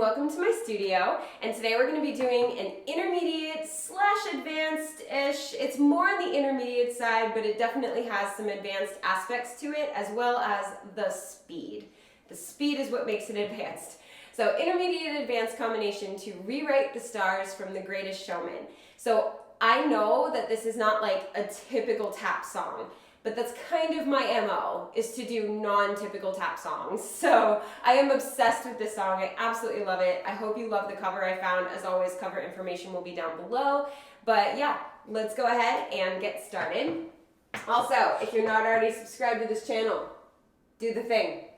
welcome to my studio, and today we're going to be doing an intermediate / advanced-ish. It's more on the intermediate side, but it definitely has some advanced aspects to it, as well as the speed. The speed is what makes it advanced. So intermediate advanced combination to rewrite the stars from The Greatest Showman. So I know that this is not like a typical tap song, but that's kind of my MO, is to do non-typical tap songs. So I am obsessed with this song. I absolutely love it. I hope you love the cover I found. As always, cover information will be down below. But yeah, let's go ahead and get started. Also, if you're not already subscribed to this channel, do the thing.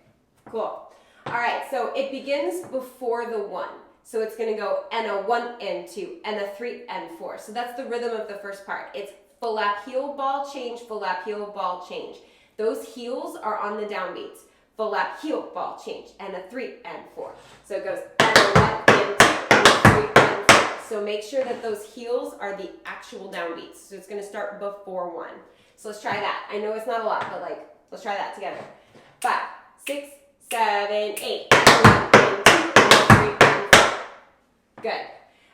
Cool. All right, so it begins before the 1. So it's going to go and a 1 and 2 and a 3 and 4. So that's the rhythm of the first part. It's flap, heel, ball, change, flap, heel, ball, change. Those heels are on the downbeats. Flap, heel, ball, change, and a 3 and 4. So it goes and a 1 and 2 and a 3 and 4. So make sure that those heels are the actual downbeats. So it's going to start before 1. So let's try that. I know it's not a lot, but like, let's try that together. 5, 6, 7, 8. 1 and 2 and 3 and 4. Good.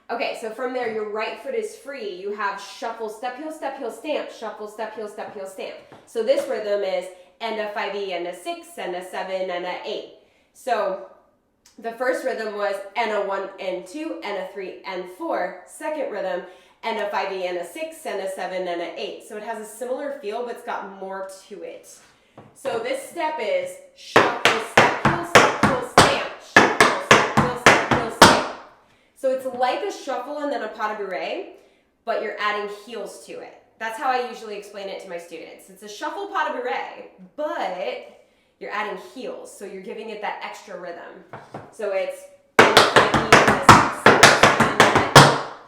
Okay, so from there, your right foot is free. You have shuffle, step, heel, stamp, shuffle, step, heel, stamp. So this rhythm is and a 5E and a 6 and a 7 and a 8. So the first rhythm was and a 1 and 2 and a 3 and 4. Second rhythm, and a 5E and a 6 and a 7 and a 8. So it has a similar feel, but it's got more to it. So this step is shuffle, step, heel, stamp, shuffle, step, heel, stamp. So it's like a shuffle and then a pas de bourrée, but you're adding heels to it. That's how I usually explain it to my students. It's a shuffle pas de bourrée, but you're adding heels, so you're giving it that extra rhythm. So it's,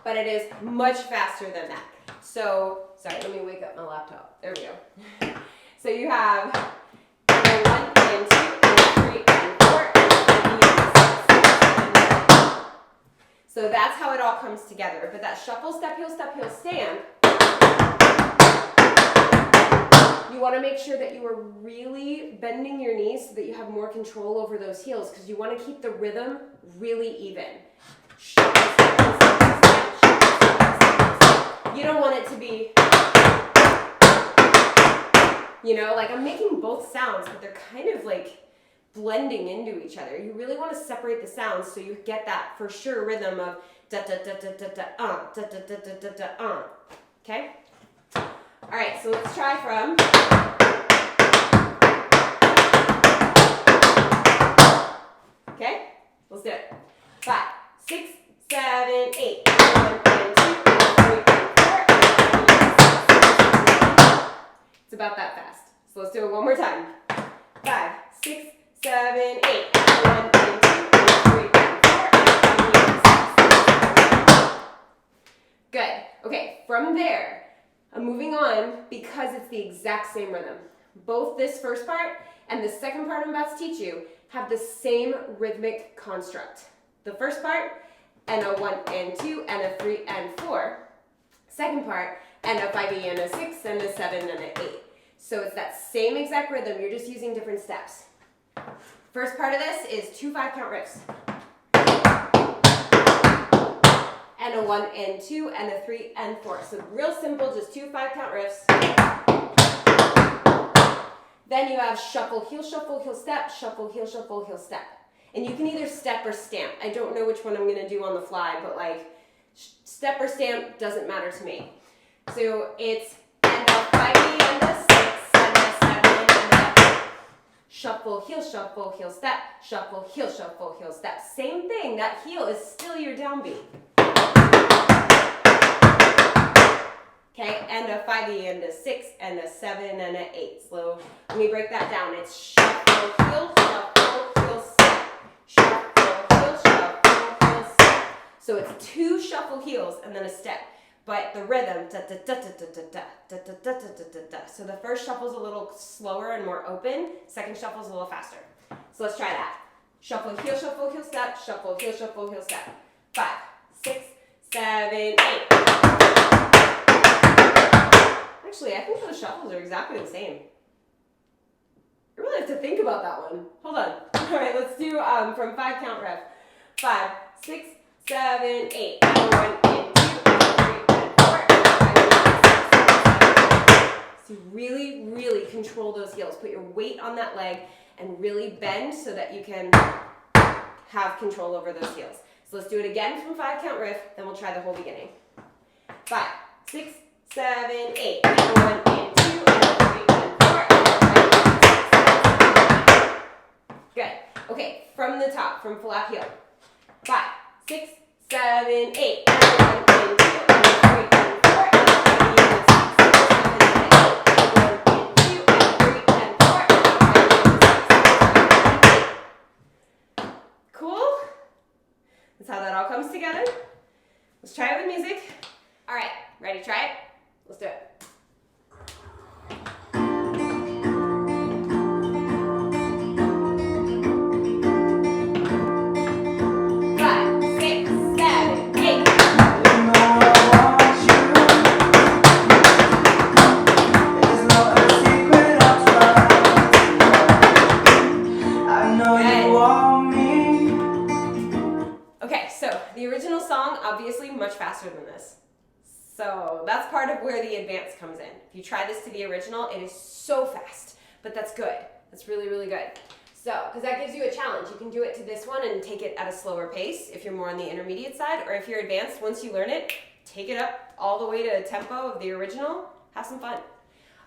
but it is much faster than that. So, sorry, let me wake up my laptop. There we go. So you have 1 and 2 and 3 and 4 and 5. So that's how it all comes together. But that shuffle, step, heel, stamp, you want to make sure that you are really bending your knees so that you have more control over those heels, because you want to keep the rhythm really even. Shuffle, step, heel, stamp, you don't want it to be, you know, like I'm making both sounds, but they're kind of like blending into each other. You really want to separate the sounds so you get that for sure rhythm of da da da da da da da da da da da. Okay? All right, so let's try from okay? Let's do it. 5, 6, 7, 8. 1 and 2 and 3 and 4 and 5. It's about that fast. So let's do it one more time. 5, 6, 7, 8. 1 and 2 and 3 and 4 and 5. Good. Okay, from there, I'm moving on because it's the exact same rhythm. Both this first part and the second part I'm about to teach you have the same rhythmic construct. The first part, and a 1 and 2 and a 3 and 4. Second part, and a 5E and a 6 and a 7 and an 8. So it's that same exact rhythm, you're just using different steps. First part of this is 2 5-count riffs. And a 1 and 2 and a 3 and 4. So real simple, just 2 5-count riffs. Then you have shuffle, heel, step, shuffle, heel, step. And you can either step or stamp. I don't know which one I'm going to do on the fly, but like step or stamp doesn't matter to me. So it's and a 5E and a 6 and a 7 and a 8. Shuffle, heel, step, shuffle, heel, step. Same thing, that heel is still your downbeat. Okay, and a 5E and a 6 and a 7 and an 8. So let me break that down. It's shuffle, heel, step. Shuffle, heel, step. So it's 2 shuffle heels and then a step. But the rhythm, da da da da da da da da da da da da da. So the first shuffle is a little slower and more open. Second shuffle is a little faster. So let's try that. Shuffle, heel, step. Shuffle, heel, step. 5, 6, 7, 8. Actually, I think those shuffles are exactly the same. I really have to think about that one. Hold on. All right, let's do from 5-count riff. 5, 6, 7, 8. And 1, and 2, and 3, and 4, and 5, and 6, 7, 8. So really, really control those heels. Put your weight on that leg and really bend so that you can have control over those heels. So let's do it again from 5 count riff, then we'll try the whole beginning. 5, 6, 7, 8. And 1, and 2, and 3, and 4, and 5, 6, 7, 8. Good. Okay, from the top, from flat heel. 5, 6, 7, 8. And 1, and 2, and 3, and 4, and 5, 6, 7, 8. Cool? That's how that all comes together. Let's try it with music. All right, ready to try it? Let's do it. 5, 6, 7, 8. Okay, so the original song, obviously much faster than this. So that's part of where the advance comes in. If you try this to the original, it is so fast, but that's good. That's really, really good. So, because that gives you a challenge. You can do it to this one and take it at a slower pace if you're more on the intermediate side, or if you're advanced, once you learn it, take it up all the way to tempo of the original. Have some fun.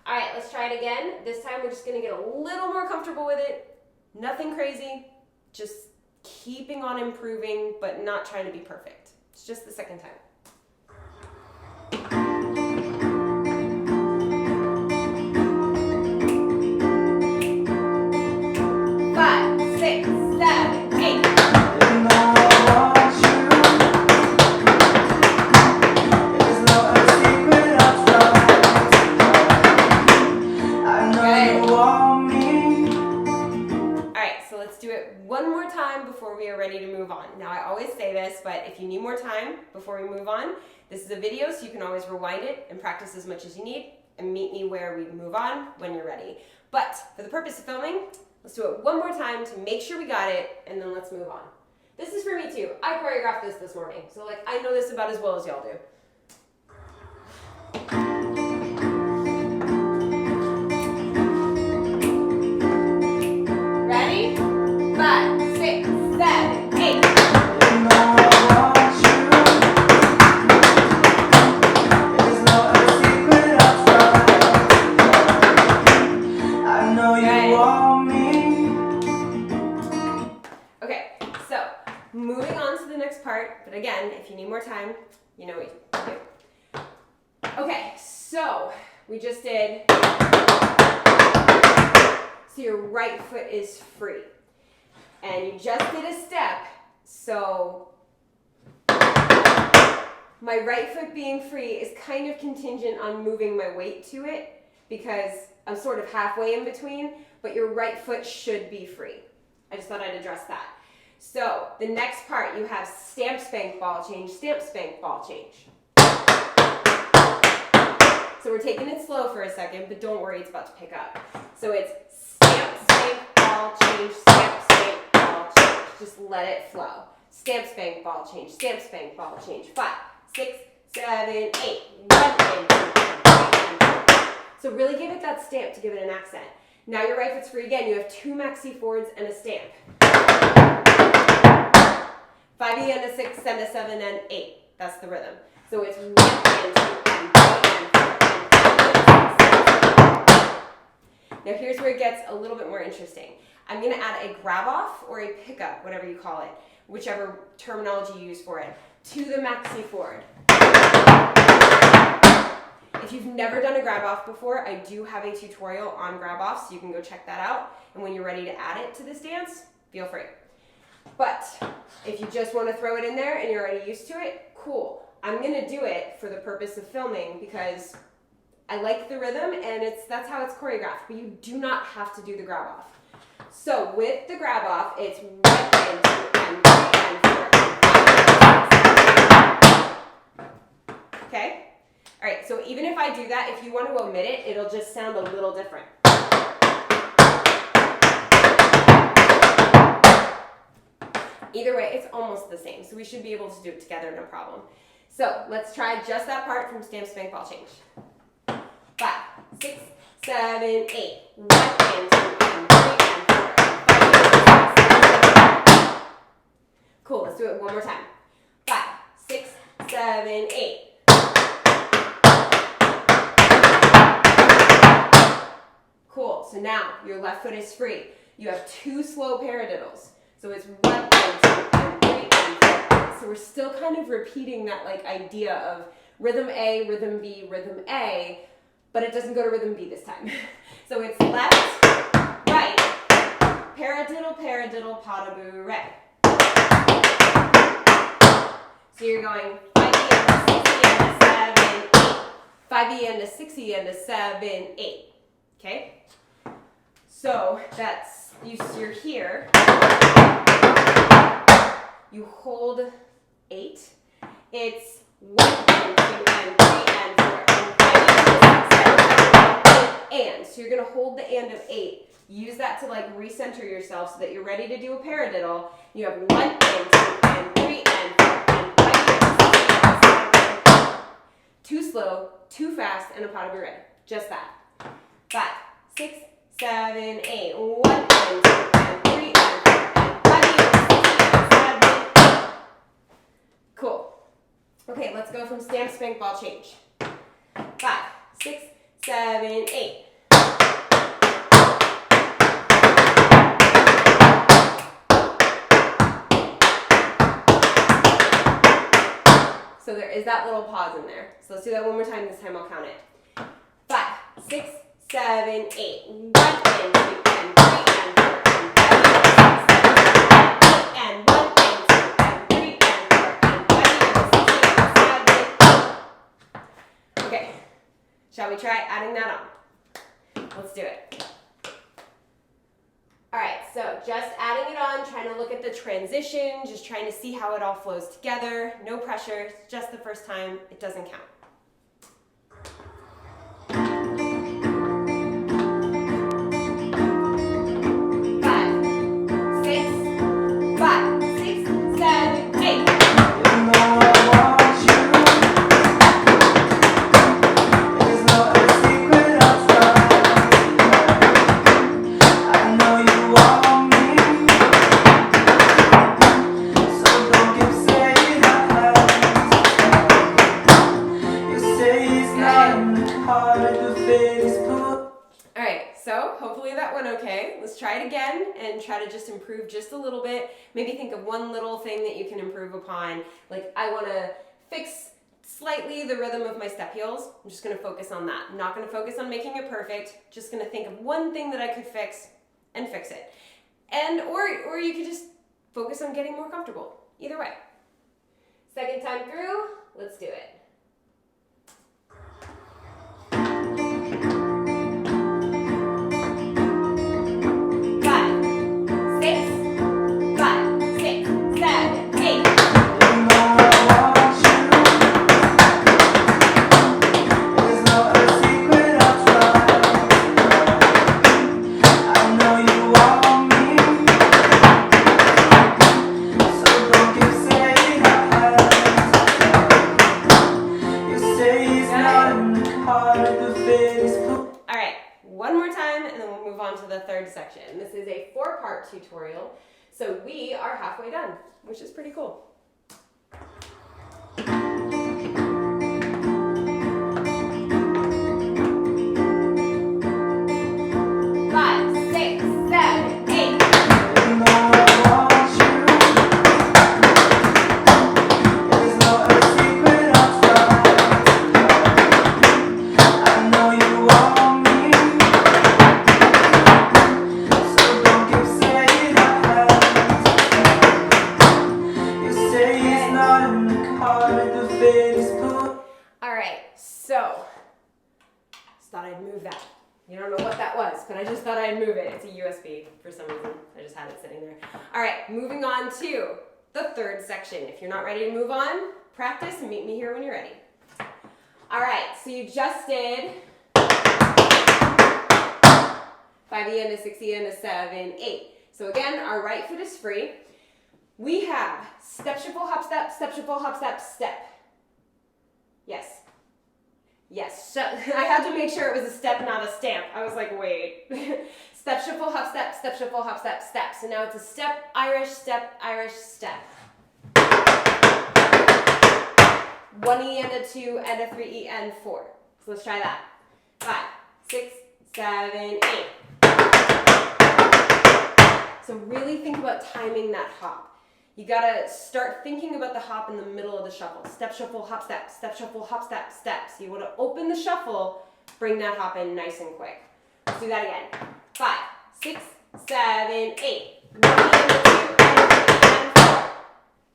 All right, let's try it again. This time we're just gonna get a little more comfortable with it. Nothing crazy, just keeping on improving, but not trying to be perfect. It's just the second time. 5, 6, 7, 8. One more time before we are ready to move on. Now I always say this, but if you need more time before we move on, this is a video so you can always rewind it and practice as much as you need and meet me where we move on when you're ready. But for the purpose of filming, let's do it one more time to make sure we got it, and then let's move on. This is for me too. I choreographed this morning, so like I know this about as well as y'all do. Ready? 5, 6, 7, 8. Okay, so moving on to the next part, but again, if you need more time, you know what you do. Okay, so we just did, so your right foot is free. And you just did a step, so my right foot being free is kind of contingent on moving my weight to it because I'm sort of halfway in between, but your right foot should be free. I just thought I'd address that. So the next part, you have stamp, spank, ball change, stamp, spank, ball change. So we're taking it slow for a second, but don't worry, it's about to pick up. So it's stamp, spank, ball change, stamp, spank, ball change. Just let it flow. Stamp, spank, ball change, stamp, spank, ball change. 5, 6, 7, 8. 1 and 2 and 3 and 4. So really give it that stamp to give it an accent. Now your right foot's free again. You have 2 maxi forwards and a stamp. 5E and a 6 and a 7 and 8. That's the rhythm. So it's 1 and 2 and 3 and 4 and 5 and 6. Now here's where it gets a little bit more interesting. I'm going to add a grab off or a pickup, whatever you call it, whichever terminology you use for it, to the maxi forward. If you've never done a grab off before, I do have a tutorial on grab off, so you can go check that out. And when you're ready to add it to this dance, feel free. But if you just want to throw it in there and you're already used to it, cool. I'm going to do it for the purpose of filming because I like the rhythm and that's how it's choreographed, but you do not have to do the grab off. So with the grab off, it's 1 and 2 and 3 and 4 and 5. Okay? All right, so even if I do that, if you want to omit it, it'll just sound a little different. Either way, it's almost the same, so we should be able to do it together, no problem. So let's try just that part from stamp, spank, ball change. 5, 6, 7, 8. 1 and 2 and 3 and 4 and 5 and 6, 7, 8. Cool, let's do it one more time. 5, 6, 7, 8. Cool, so now your left foot is free. You have 2 slow paradiddles. So it's 1 and 2 and 3 and 4. So we're still kind of repeating that like idea of rhythm A, rhythm B, rhythm A, but it doesn't go to rhythm B this time. So it's left, right, paradiddle, paradiddle, pas-de-bourrée, re. So you're going 5E and a 6E and a 7, 8. 5E and a 6E and a 7, 8. Okay? So that's, you're here. You hold 8. It's 1 and 2 and 3 and 4 and 5 and 6, 7, 8, and. So you're going to hold the and of 8. Use that to like recenter yourself so that you're ready to do a paradiddle. You have 1 and 2 and 3 and 4 and 5 and 6 and 7, 8. Too slow, too fast, and a pas-de-bourrée. Just that. 5, 6, 7, 8. 1 and 2 and 3 and 4 and 5 and 6 and 7, 8. Cool. Okay, let's go from stamp, spank, ball change. 5, 6, 7, 8. So there is that little pause in there. So let's do that one more time. This time I'll count it. 5, 6, 7, 8. 1 and 2 and 3 and 4 and 5 and 6, 7, 8. And 1 and 2 and 3 and 4 and 5 and 6, 7, 8. Okay. Shall we try adding that on? Let's do it. All right, so just adding it on, trying to look at the transition, just trying to see how it all flows together. No pressure, it's just the first time, it doesn't count. 5, 6, 5, 6, 7, 8. Try it again and try to just improve just a little bit. Maybe think of one little thing that you can improve upon. Like I want to fix slightly the rhythm of my step heels. I'm just going to focus on that. I'm not going to focus on making it perfect. Just going to think of one thing that I could fix and fix it. And or you could just focus on getting more comfortable. Either way. Second time through, let's do it. 4-part tutorial. So we are halfway done, which is pretty cool. 5, 6, 7, 8. You don't know what that was, but I just thought I'd move it. It's a USB for some reason. I just had it sitting there. All right, moving on to the third section. If you're not ready to move on, practice and meet me here when you're ready. All right, so you just did 5E and a 6E and a 7, 8. So again, our right foot is free. We have step, shuffle, hop, step, step, shuffle, hop, step, step. Yes. Yes, I had to make sure it was a step, not a stamp. I was like, wait. Step, shuffle, hop, step, step, shuffle, hop, step, step. So now it's a step, Irish, step, Irish, step. 1E and a 2 and a 3E and 4. So let's try that. 5, 6, 7, 8. So really think about timing that hop. You gotta start thinking about the hop in the middle of the shuffle. Step, shuffle, hop, step, step, shuffle, hop, step, step. So you wanna open the shuffle, bring that hop in nice and quick. Let's do that again. 5, 6, 7, 8. 1 and a 2 and a 3 and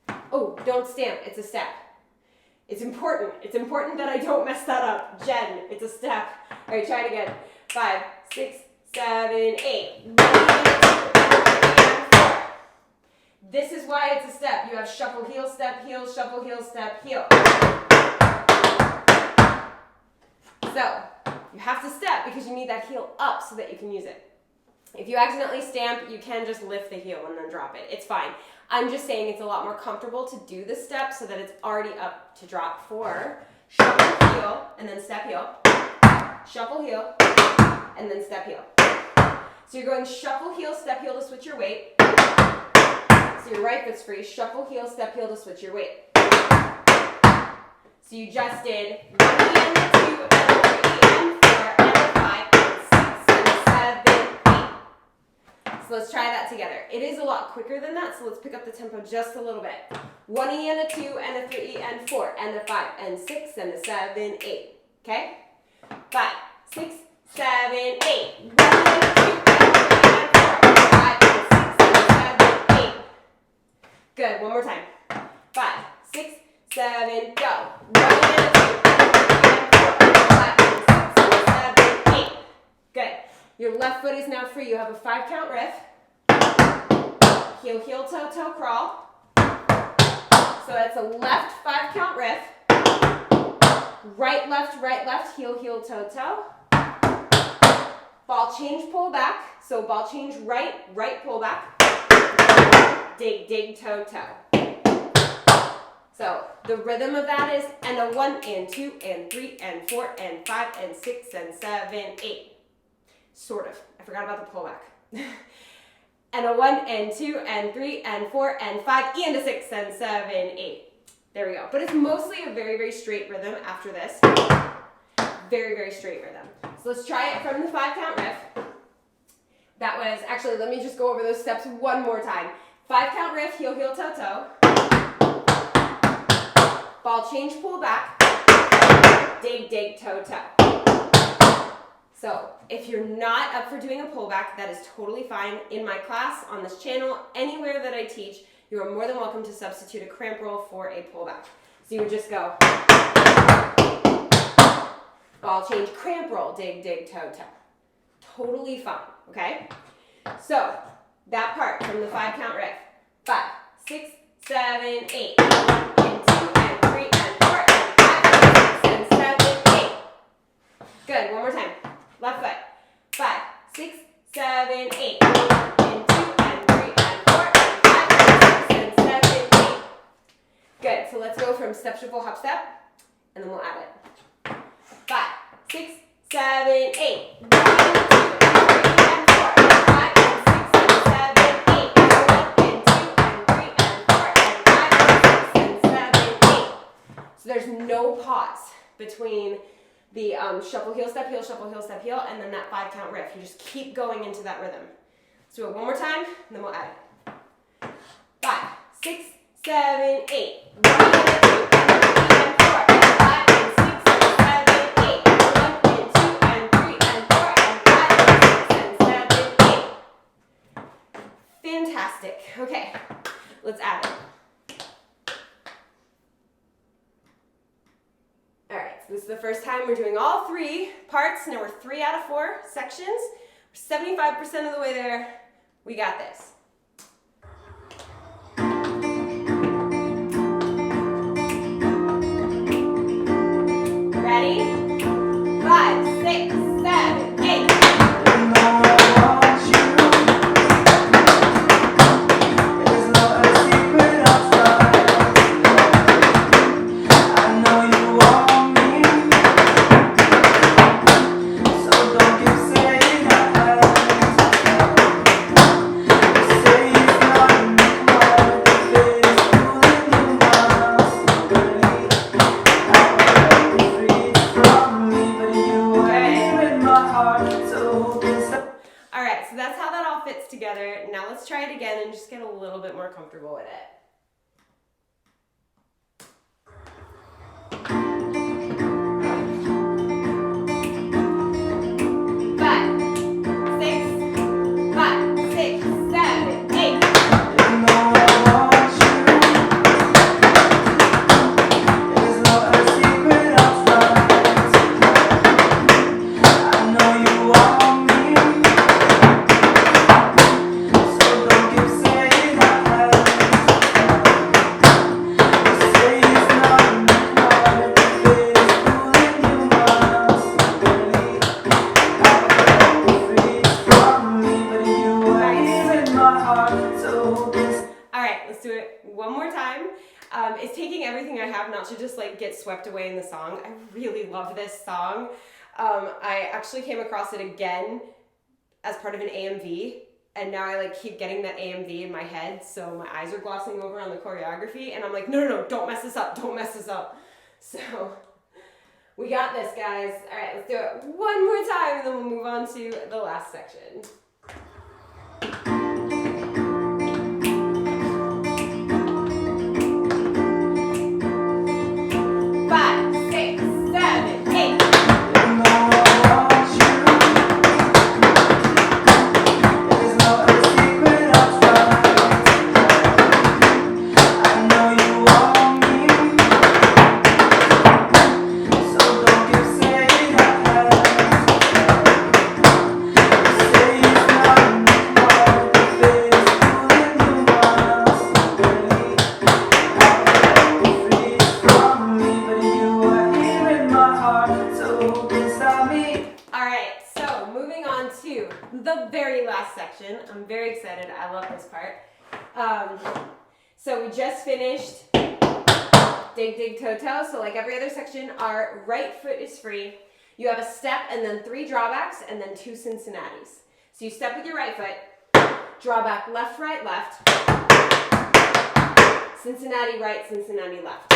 4. Oh, don't stamp, it's a step. It's important. It's important that I don't mess that up. Jen, it's a step. All right, try it again. 5, 6, 7, 8. 1 and a 2 and a 3 and 4. This is why it's a step. You have shuffle, heel, shuffle, heel, step, heel. So, you have to step because you need that heel up so that you can use it. If you accidentally stamp, you can just lift the heel and then drop it. It's fine. I'm just saying it's a lot more comfortable to do the step so that it's already up to drop for shuffle, heel, and then step, heel. Shuffle, heel, and then step, heel. So you're going shuffle, heel to switch your weight. So your right foot's free. Shuffle, heel, step, heel to switch your weight. So you just did 1 and a 2 and a 3 and 4 and a 5 and 6 and 7, 8. So let's try that together. It is a lot quicker than that, so let's pick up the tempo just a little bit. 1E and a 2 and a 3E and 4 and a 5 and 6 and a 7, 8. Okay? 5, 6, 7, 8. 1 and a 2 and a 3 and 4 and a 5 and 6 and 7, 8. Good. One more time. 5, 6, 7, go. 1 and a 2 and a 3 and 4 and a 5 and 6 and 7, 8. Good. Your left foot is now free. You have a 5 count riff. Heel, heel, toe, toe, crawl. So that's a left 5 count riff. Right, left, heel, heel, toe, toe. Ball change, pull back. So ball change, right, pull back. Dig, dig, toe, toe. So the rhythm of that is and a 1 and 2 and 3 and 4 and 5 and 6 and 7, 8. Sort of. I forgot about the pullback. And a 1 and 2 and 3 and 4 and 5 and a 6 and 7, 8. There we go. But it's mostly a very, very straight rhythm after this. Very, very straight rhythm. So let's try it from the 5 count riff. That was, actually, let me just go over those steps one more time. 5 count riff, heel, heel, toe, toe. Ball change, pull back. Dig, dig, toe, toe. So if you're not up for doing a pullback, that is totally fine. In my class, on this channel, anywhere that I teach, you are more than welcome to substitute a cramp roll for a pullback. So you would just go ball change, cramp roll, dig, dig, toe, toe. Totally fine, okay? So that part from the 5 count riff. 5, 6, 7, 8. 1 and 2 and 3 and 4 and 5 and 6 and 7, 8. Good, one more time. Left foot. 5, 6, 7, 8. 1 and 2 and 3 and 4 and 5 and 6 and 7, 8. Good, so let's go from step, shuffle, hop, step, and then we'll add it. 5, 6, 7, 8. 1 and 2 and 3 and 4 and 5 and 6 and 7, 8. 1 and 2 and 3 and 4 and 5 and 6 and 7, 8. So there's no pause between the shuffle, heel, step, heel, and then that 5 count riff. You just keep going into that rhythm. Let's do it one more time, and then we'll add it. 5, 6, 7, 8. 1 and 2 and 3 and 4 and 5 and 6 and 7, 8. 1 and 2 and 3 and 4 and 5 and 6 and 7, 8. Fantastic. Okay, let's add it. This is the first time we're doing all 3 parts. Now we're 3 out of 4 sections. We're 75% of the way there. We got this. Ready? 5, 6, 7, 8. There's not a secret all fits together. Now let's try it again and just get a little bit more comfortable with it. 1 more time. It's taking everything I have not to just like get swept away in the song. I really love this song. I actually came across it again as part of an AMV, and now I like keep getting that AMV in my head, so my eyes are glossing over on the choreography, and I'm like, no, don't mess this up, don't mess this up. So we got this, guys. All right, let's do it 1 more time, and then we'll move on to the last section. The very last section. I'm very excited. I love this part. So we just finished dig, dig, toe, toe. So like every other section, our right foot is free. You have a step and then 3 drawbacks and then 2 Cincinnatis. So you step with your right foot, draw back left, right, left, Cincinnati right, Cincinnati left.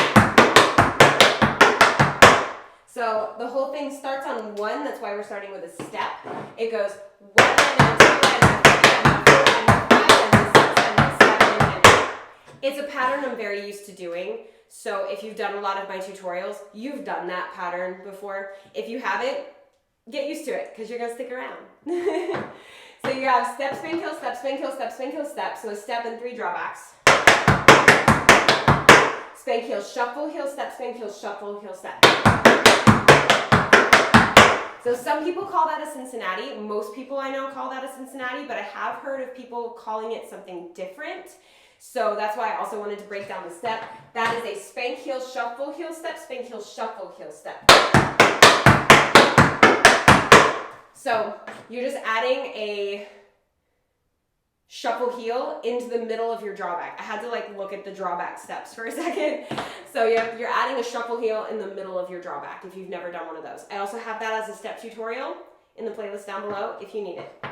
So the whole thing starts on 1, that's why we're starting with a step. It goes 1 and then 2 and then 3 and then 4 and then 5 and then 6 and then 7 and 8. It's a pattern I'm very used to doing. So if you've done a lot of my tutorials, you've done that pattern before. If you haven't, get used to it because you're going to stick around. So you have step, spank, heel, step, spank, heel, step, spank, heel, step. So a step and 3 drawbacks. Spank, heel, shuffle, heel, step, spank, heel, shuffle, heel, step. So some people call that a Cincinnati. Most people I know call that a Cincinnati, but I have heard of people calling it something different. So that's why I also wanted to break down the step. That is a spank, heel, shuffle, heel, step, spank, heel, shuffle, heel, step. So you're just adding a shuffle heel into the middle of your drawback. I had to like look at the drawback steps for a second. So you're adding a shuffle heel in the middle of your drawback if you've never done one of those. I also have that as a step tutorial in the playlist down below if you need it.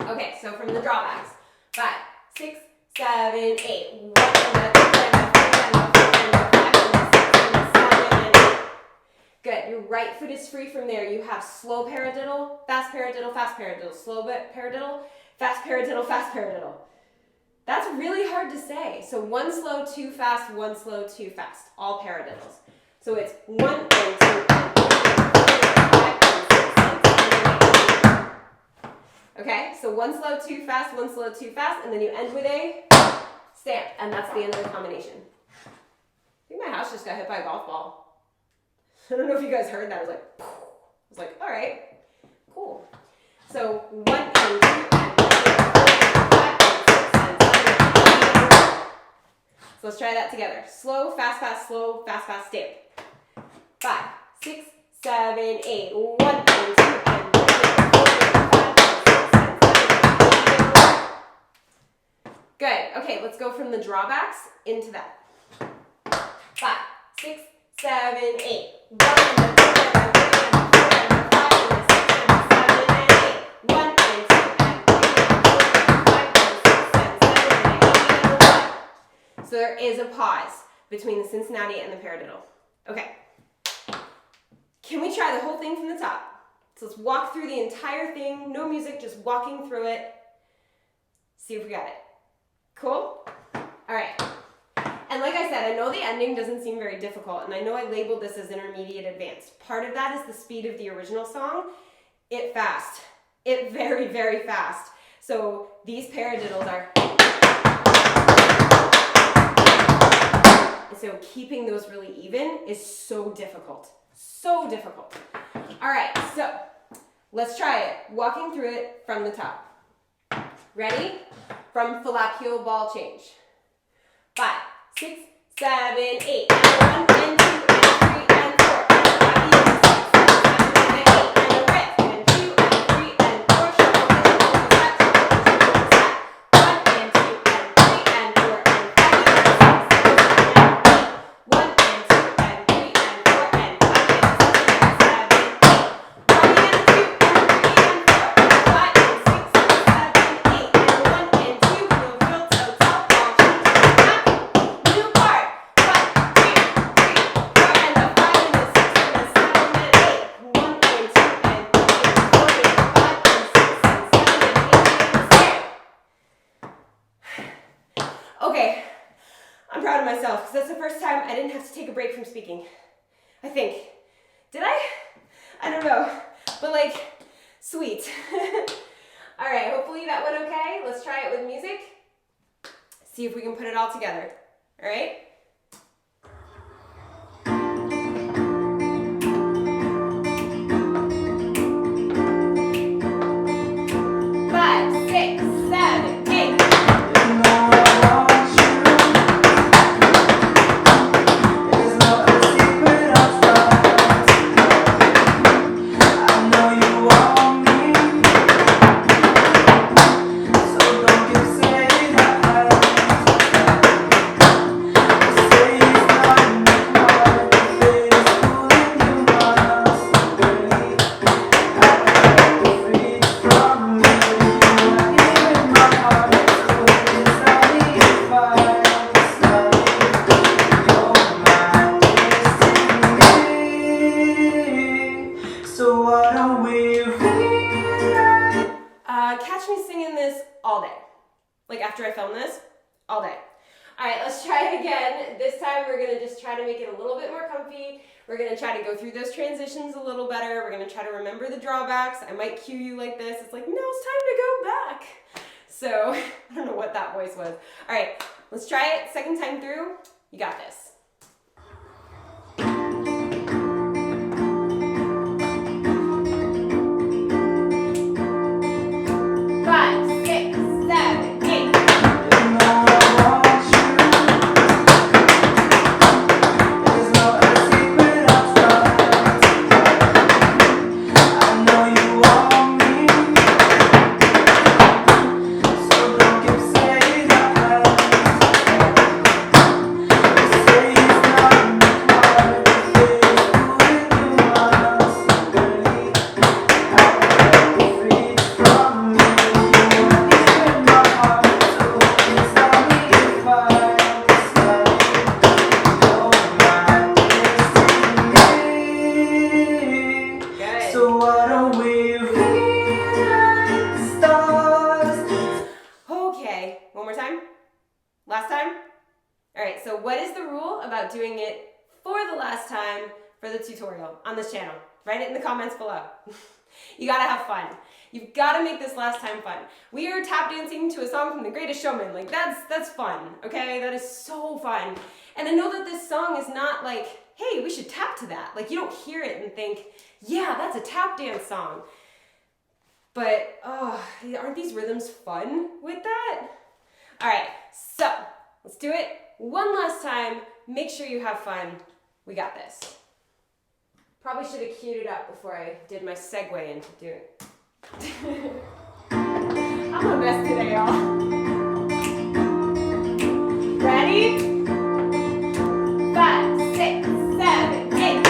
Okay, so from the drawbacks, 5, 6, 7, 8. 1 and then 2 and then 3 and then 4 and then 5 and then 6 and then 7 and 8. Good. Your right foot is free from there. You have slow paradiddle, fast paradiddle, fast paradiddle, slow paradiddle, fast paradiddle, fast paradiddle. That's really hard to say. So 1 slow, 2 fast, 1 slow, 2 fast. All paradiddles. So it's 1 and 2 and 3 and 4 and 5 and 6 and 7 and 8. Okay, so 1 slow, 2 fast, 1 slow, 2 fast, and then you end with a stamp, and that's the end of the combination. I think my house just got hit by a golf ball. I don't know if you guys heard that. I was like, poof. I was like, all right, cool. So 1 and 2 and 3 and 4 and 5 and 6 and 7 and 8. So let's try that together. Slow, fast, fast, slow, fast, fast, stamp. 5, 6, 7, 8. 1 and 2 and 3 and 4 and 5 and 6 and 7 and 8. Good. Okay, let's go from the drawbacks into that. 5, 6, 7, 8. 1 and then 2 and then 3 and then 4 and then 5 and then 6 and then 7 and 8. 1 and 2 and 3 and 4 and 5 and 6 and 7 and 8. So there is a pause between the Cincinnati and the paradiddle. Okay. Can we try the whole thing from the top? So let's walk through the entire thing. No music, just walking through it. See if we got it. Cool? All right. And like I said, I know the ending doesn't seem very difficult, and I know I labeled this as intermediate advanced. Part of that is the speed of the original song. It fast. It very, very fast. So these paradiddles are... And so keeping those really even is so difficult. So difficult. All right, so let's try it. Walking through it from the top. Ready? From falapio ball change. 5, 6, 7, 8. And 1, and 2, and 3, and 4. And 5, 6, 7, 8. And a riff. And 2, and 3, and 4. Shuffle, shuffle, step, shuffle, step. 1, and 2, and 3, and 4. And 5, 6, 7, 8. 1, and 2, and 3, and 4. And 5, 6, 7, 8. 1, and 2, and 3, and 4. And 5, 6, 7, 8. And 1, and 2, heel, heel, toe, toe, ball change. New part. 1, 2, 3, 4, and the 5, and the 6, and the 7, and 8. 1, and 2, and 3, and 4, and 5, and 6, and 7, and 8, and 6. Okay, I'm proud of myself because that's the first time I didn't have to take a break from speaking. I think. Did I? I don't know. But like, sweet. All right, hopefully that went okay. Let's try it with music. See if we can put it all together. All right? 5, 6, 7, 8. Catch me singing this all day. Like after I film this, all day. All right, let's try it again. This time we're gonna just try to make it a little bit more comfy. We're gonna try to go through those transitions a little better. We're gonna try to remember the drawbacks. I might cue you like this. It's like, no, it's time to go back. So, I don't know what that voice was. All right, let's try it. Second time through, you got this. 5, 6, 7, 8. Last time? All right, so what is the rule about doing it for the last time for the tutorial on this channel? Write it in the comments below. You gotta have fun. You've gotta make this last time fun. We are tap dancing to a song from The Greatest Showman. Like that's fun, okay? That is so fun. And I know that this song is not like, hey, we should tap to that. Like you don't hear it and think, yeah, that's a tap dance song. But, oh, aren't these rhythms fun with that? All right, so let's do it one last time. Make sure you have fun. We got this. Probably should have queued it up before I did my segue into doing it. I'm a mess today, y'all. Ready? 5, 6, 7, 8.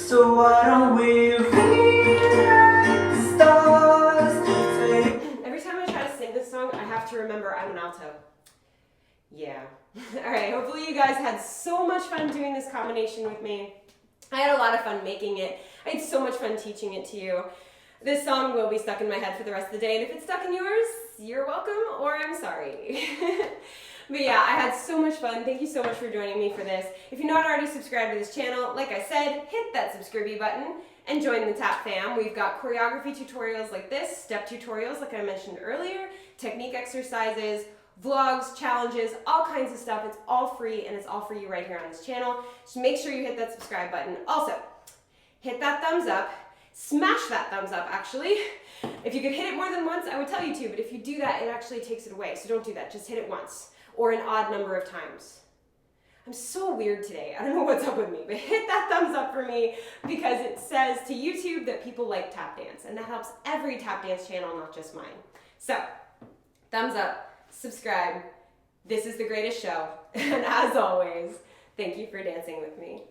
So why don't we rewrite the stars? Every time I try to sing this song, I have to remember I'm an alto. Yeah. Alright, hopefully you guys had so much fun doing this combination with me. I had a lot of fun making it. I had so much fun teaching it to you. This song will be stuck in my head for the rest of the day, and if it's stuck in yours, you're welcome, or I'm sorry. But yeah, I had so much fun. Thank you so much for joining me for this. If you're not already subscribed to this channel, like I said, hit that subscribe button and join the TAP fam. We've got choreography tutorials like this, step tutorials like I mentioned earlier, technique exercises, vlogs, challenges, all kinds of stuff. It's all free and it's all for you right here on this channel. So make sure you hit that subscribe button. Also, hit that thumbs up. Smash that thumbs up, actually. If you could hit it more than once, I would tell you to, but if you do that, it actually takes it away. So don't do that. Just hit it once or an odd number of times. I'm so weird today. I don't know what's up with me, but hit that thumbs up for me because it says to YouTube that people like tap dance, and that helps every tap dance channel, not just mine. So, thumbs up, subscribe. This is the greatest show, and as always, thank you for dancing with me.